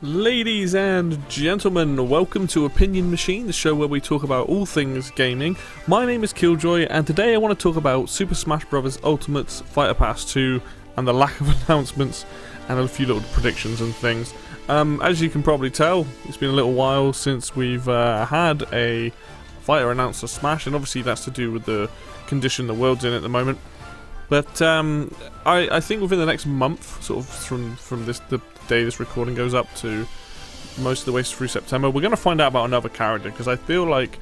Ladies and gentlemen, welcome to Opinion Machine, the show where we talk about all things gaming. My name is Killjoy, and today I want to talk about Super Smash Bros. Ultimate's Fighter Pass 2 and the lack of announcements and a few little predictions and things. As you can probably tell, it's been a little while since we've had a fighter announced for Smash, and obviously that's to do with the condition the world's in at the moment. But I think within the next month, sort of from the day this recording goes up to most of the way through September, we're going to find out about another character, because I feel like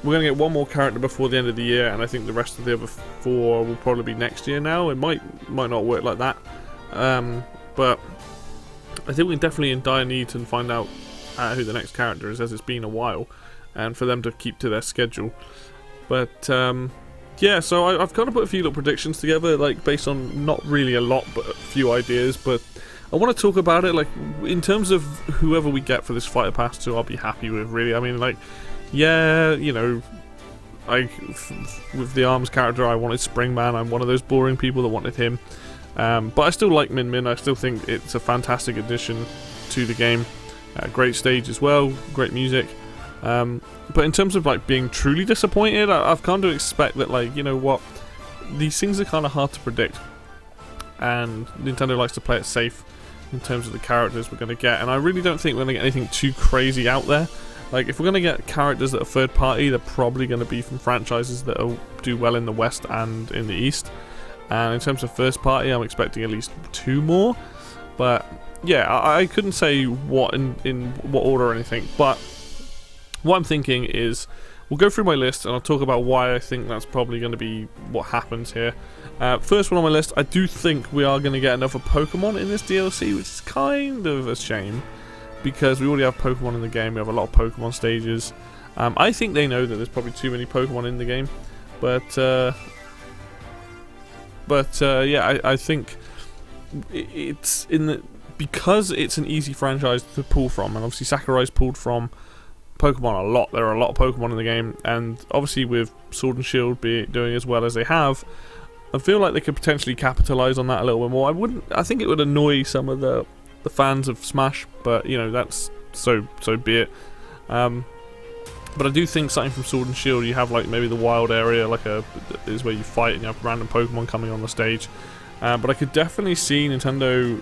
we're going to get one more character before the end of the year, and I think the rest of the other four will probably be next year now. It might not work like that, but I think we're definitely in dire need to find out who the next character is, as it's been a while, and for them to keep to their schedule. But yeah, so I've kind of put a few little predictions together, like based on not really a lot, but a few ideas. But I want to talk about it, like in terms of whoever we get for this Fighter Pass 2, I'll be happy with, really. I mean, like, yeah, you know, with the ARMS character, I wanted Springman. I'm one of those boring people that wanted him. But I still like Min Min. I still think it's a fantastic addition to the game. Great stage as well, great music. But in terms of like being truly disappointed, I've come to expect that, like, you know what, these things are kind of hard to predict, and Nintendo likes to play it safe in terms of the characters we're going to get, and I really don't think we're going to get anything too crazy out there. Like, if we're going to get characters that are third party, they're probably going to be from franchises that will do well in the West and in the East. And in terms of first party, I'm expecting at least 2 more. But yeah, I couldn't say what in what order or anything, but what I'm thinking is we'll go through my list and I'll talk about why I think that's probably going to be what happens here. First one on my list, I do think we are going to get another Pokemon in this DLC, which is kind of a shame, because we already have Pokemon in the game. We have a lot of Pokemon stages. I think they know that there's probably too many Pokemon in the game, but yeah, I think it's because it's an easy franchise to pull from, and obviously Sakurai's pulled from Pokemon a lot. There are a lot of Pokemon in the game, and obviously with Sword and Shield doing as well as they have, I feel like they could potentially capitalize on that a little bit more. I think it would annoy some of the fans of Smash, but you know, that's so be it. But I do think something from Sword and Shield, you have like maybe the wild area, like is where you fight and you have random Pokemon coming on the stage. But I could definitely see Nintendo,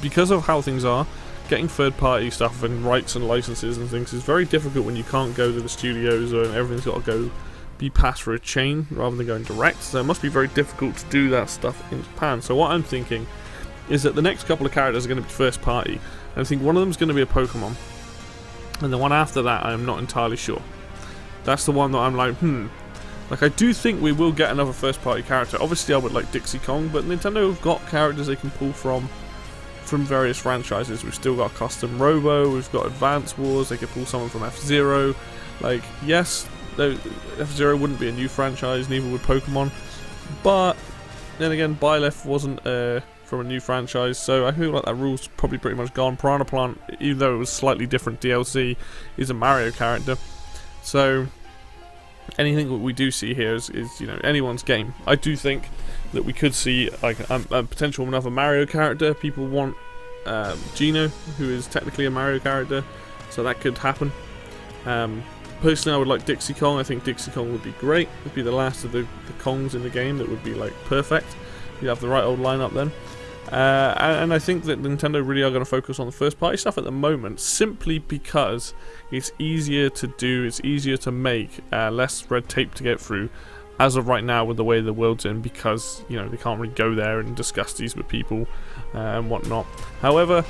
because of how things are, getting third-party stuff and rights and licenses and things is very difficult when you can't go to the studios, and everything's got to be passed through a chain rather than going direct. So it must be very difficult to do that stuff in Japan. So what I'm thinking is that the next couple of characters are going to be first-party, and I think one of them is going to be a Pokemon, and the one after that I am not entirely sure. That's the one that I'm like, Like, I do think we will get another first-party character. Obviously I would like Dixie Kong, but Nintendo have got characters they can pull from various franchises. We've still got Custom Robo, we've got Advance Wars, they could pull someone from F-Zero. Like, yes, F-Zero wouldn't be a new franchise, neither would Pokemon, but then again, Byleth wasn't from a new franchise, so I feel like that rule's probably pretty much gone. Piranha Plant, even though it was slightly different DLC, is a Mario character, so anything that we do see here is you know, anyone's game. I do think that we could see like a potential another Mario character. People want Geno, who is technically a Mario character, so that could happen. Personally, I would like Dixie Kong. I think Dixie Kong would be great. It would be the last of the Kongs in the game that would be like perfect. You'd have the right old lineup then. And I think that Nintendo really are going to focus on the first party stuff at the moment, simply because it's easier to do, it's easier to make, less red tape to get through as of right now with the way the world's in, because, you know, they can't really go there and discuss these with people and whatnot. However,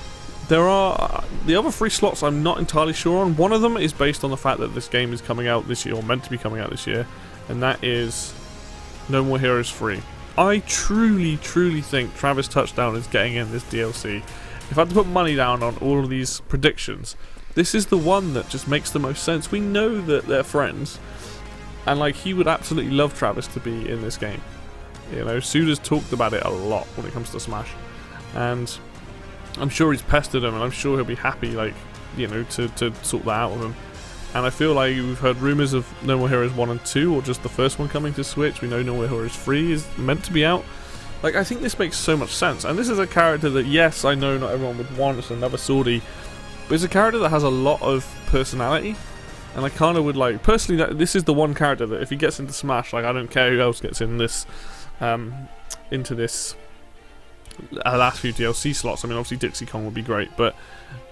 there are the other 3 slots I'm not entirely sure on. One of them is based on the fact that this game is coming out this year, or meant to be coming out this year, and that is No More Heroes 3. I truly think Travis Touchdown is getting in this DLC. If I had to put money down on all of these predictions, this is the one that just makes the most sense. We know that they're friends, and like, he would absolutely love Travis to be in this game. You know, Suda's talked about it a lot when it comes to Smash, and I'm sure he's pestered him, and I'm sure he'll be happy, like, you know, to sort that out with him. And I feel like we've heard rumours of No More Heroes 1 and 2, or just the first one coming to Switch. We know No More Heroes 3 is meant to be out. Like, I think this makes so much sense. And this is a character that, yes, I know not everyone would want. It's another Swordy. but it's a character that has a lot of personality, and I kind of would like, personally, that this is the one character that if he gets into Smash, like I don't care who else gets in this, into this last few DLC slots. I mean, obviously Dixie Kong would be great, but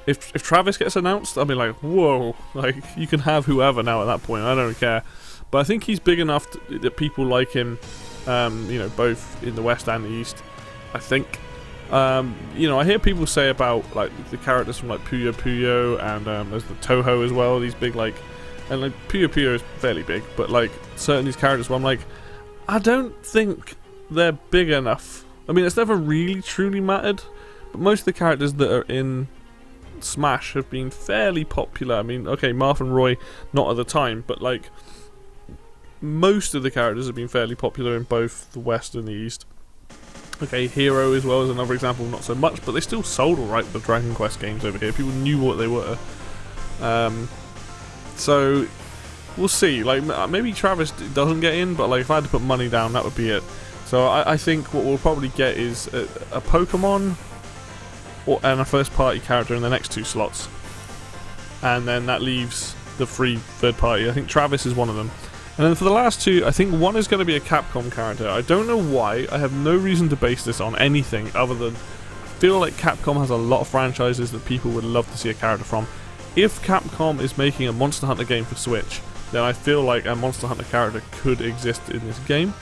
if Travis gets announced, I'll be like, whoa, like you can have whoever now at that point. I don't care. But I think he's big enough that people like him, you know, both in the West and the East. I think. You know, I hear people say about like the characters from like Puyo Puyo and there's the Toho as well. These big like, and like Puyo Puyo is fairly big, but like certain these characters where I'm like, I don't think they're big enough. I mean, it's never really truly mattered, but most of the characters that are in Smash have been fairly popular. I mean, okay, Marth and Roy not at the time, but like most of the characters have been fairly popular in both the West and the East. Okay, Hero as well is another example, not so much, but they still sold alright, the Dragon Quest games over here. People knew what they were. So we'll see. Like maybe Travis doesn't get in, but like if I had to put money down, that would be it. So I think what we'll probably get is a Pokemon and a first party character in the next 2 slots, and then that leaves the free third party. I think Travis is one of them. And then for the last 2, I think one is going to be a Capcom character. I don't know why. I have no reason to base this on anything other than I feel like Capcom has a lot of franchises that people would love to see a character from. If Capcom is making a Monster Hunter game for Switch, then I feel like a Monster Hunter character could exist in this game.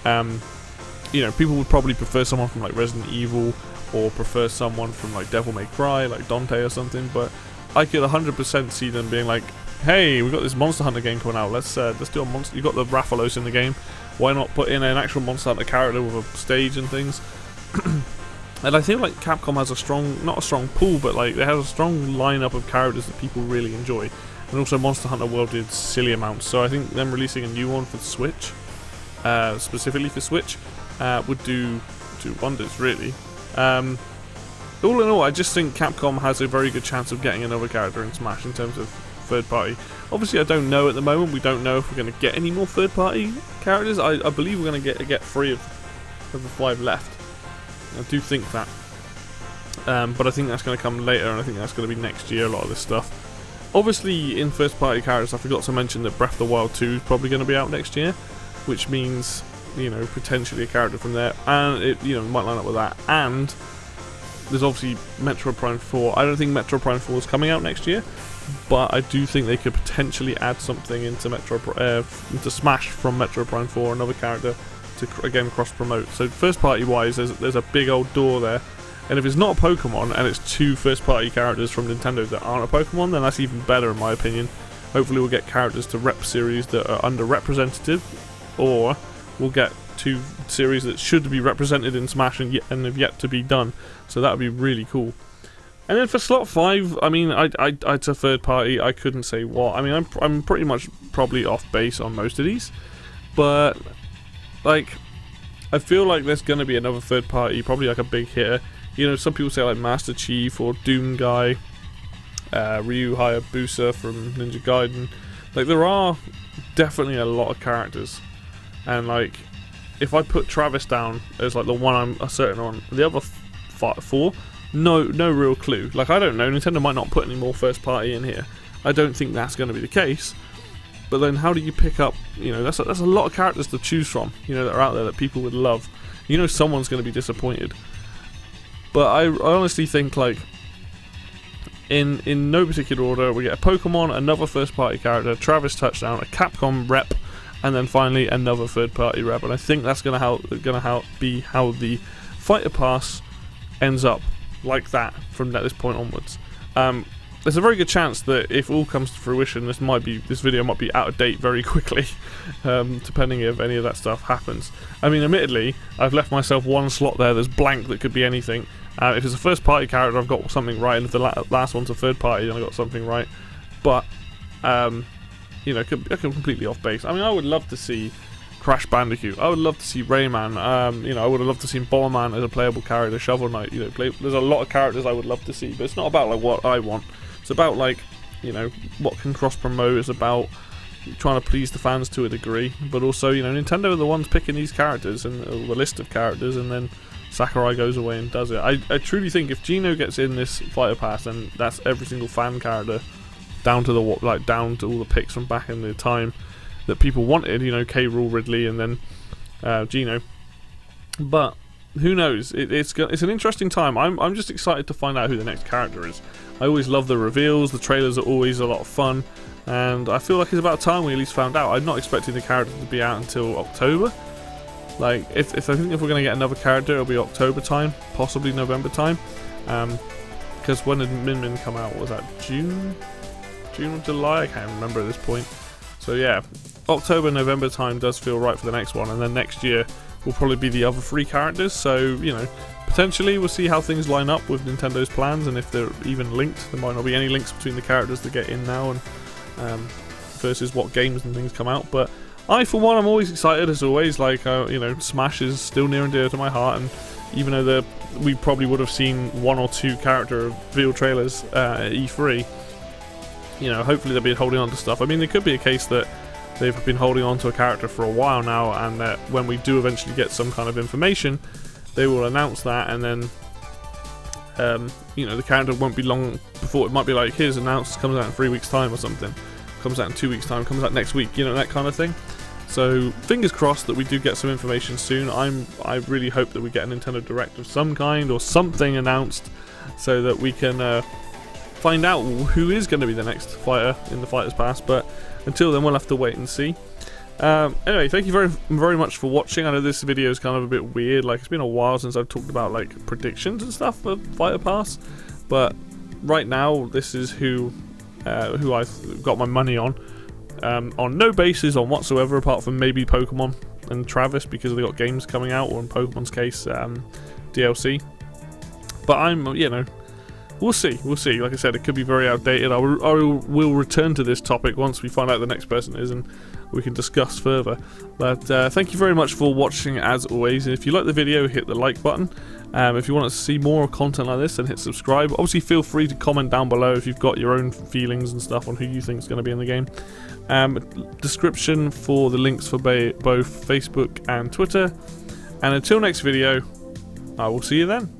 You know, people would probably prefer someone from like Resident Evil or prefer someone from like Devil May Cry, like Dante or something, but I could 100% see them being like, hey, we've got this Monster Hunter game coming out, let's do a monster. You've got the Rathalos in the game, why not put in an actual Monster Hunter character with a stage and things? And I feel like Capcom has a strong, not a strong pool, but like they have a strong lineup of characters that people really enjoy. And also Monster Hunter World did silly amounts, so I think them releasing a new one for the Switch, specifically for Switch, would do wonders, really. All in all, I just think Capcom has a very good chance of getting another character in Smash in terms of third party. Obviously, I don't know at the moment. We don't know if we're going to get any more third party characters. I believe we're going to get 3 of the 5 left. I do think that. But I think that's going to come later, and I think that's going to be next year, a lot of this stuff. Obviously, in first party characters, I forgot to mention that Breath of the Wild 2 is probably going to be out next year, which means, you know, potentially a character from there, and it, you know, might line up with that. And there's obviously Metroid Prime 4. I don't think Metroid Prime 4 is coming out next year, but I do think they could potentially add something into into Smash from Metroid Prime 4, another character to again cross promote. So first party wise, there's a big old door there, and if it's not a Pokemon and it's 2 first party characters from Nintendo that aren't a Pokemon, then that's even better in my opinion. Hopefully we'll get characters to rep series that are underrepresented, or we'll get 2 series that should be represented in Smash and have yet to be done. So that would be really cool. And then for slot 5, I mean, it's a third party. I couldn't say what. I mean, I'm pretty much probably off base on most of these, but like, I feel like there's gonna be another third party, probably like a big hitter. You know, some people say like Master Chief or Doom Guy, Ryu Hayabusa from Ninja Gaiden. Like, there are definitely a lot of characters, and like, if I put Travis down as like the one I'm certain on, the other 4. No real clue. Like, I don't know, Nintendo might not put any more first party in here. I don't think that's going to be the case. But then how do you pick up, you know, that's a lot of characters to choose from, you know, that are out there that people would love. You know someone's going to be disappointed. But I honestly think, like, in no particular order, we get a Pokemon, another first party character, Travis Touchdown, a Capcom rep, and then finally another third party rep. And I think that's going to be how the Fighter Pass ends up, like that, from this point onwards. There's a very good chance that if all comes to fruition, this video might be out of date very quickly, depending if any of that stuff happens. I mean, admittedly, I've left myself 1 slot there that's blank that could be anything. If it's a first party character, I've got something right, and if the last one's a third party, then I've got something right. But you know, I could completely off base. I mean, I would love to see Crash Bandicoot. I would love to see Rayman. You know, I would have loved to see Bomberman as a playable character. Shovel Knight. You know, there's a lot of characters I would love to see, but it's not about like what I want. It's about, like, you know, what can cross promote. It's about, trying to please the fans to a degree, but also, you know, Nintendo are the ones picking these characters and the list of characters, and then Sakurai goes away and does it. I truly think if Geno gets in this fighter pass, then that's every single fan character, down to down to all the picks from back in the time that people wanted. You know, K. Rool, Ridley, and then Geno. But who knows? It's an interesting time. I'm just excited to find out who the next character is. I always love the reveals. The trailers are always a lot of fun, and I feel like it's about time we at least found out. I'm not expecting the character to be out until October. Like, if I think if we're going to get another character, it'll be October time, possibly November time. Because when did Min Min come out? Was that June or July? I can't remember at this point. So yeah, October, November time does feel right for the next one, and then next year will probably be the other 3 characters. So, you know, potentially we'll see how things line up with Nintendo's plans, and if they're even linked. There might not be any links between the characters that get in now and versus what games and things come out. But I, for one, I'm always excited as always. Like, you know, Smash is still near and dear to my heart, and even though we probably would have seen 1 or 2 character reveal trailers at E3, you know, hopefully they'll be holding on to stuff. I mean, there could be a case that they've been holding on to a character for a while now, and that when we do eventually get some kind of information, they will announce that, and then you know, the character won't be long before it might be like, here's announced, comes out in 3 weeks time or something, comes out in 2 weeks time, comes out next week, you know, that kind of thing. So fingers crossed that we do get some information soon. I really hope that we get a Nintendo Direct of some kind or something announced, so that we can find out who is going to be the next fighter in the Fighters Pass. But until then, we'll have to wait and see. Anyway, thank you very, very much for watching. I know this video is kind of a bit weird. Like, it's been a while since I've talked about like predictions and stuff for Fighter Pass, but right now this is who I've got my money on no basis on whatsoever, apart from maybe Pokemon and Travis, because they got games coming out, or in Pokemon's case, DLC. But I'm, you know, we'll see. Like I said, it could be very outdated. I will return to this topic once we find out the next person is, and we can discuss further. But thank you very much for watching as always. And if you like the video, hit the like button. If you want to see more content like this, then hit subscribe. Obviously, feel free to comment down below if you've got your own feelings and stuff on who you think is going to be in the game. Description for the links for both Facebook and Twitter. And until next video, I will see you then.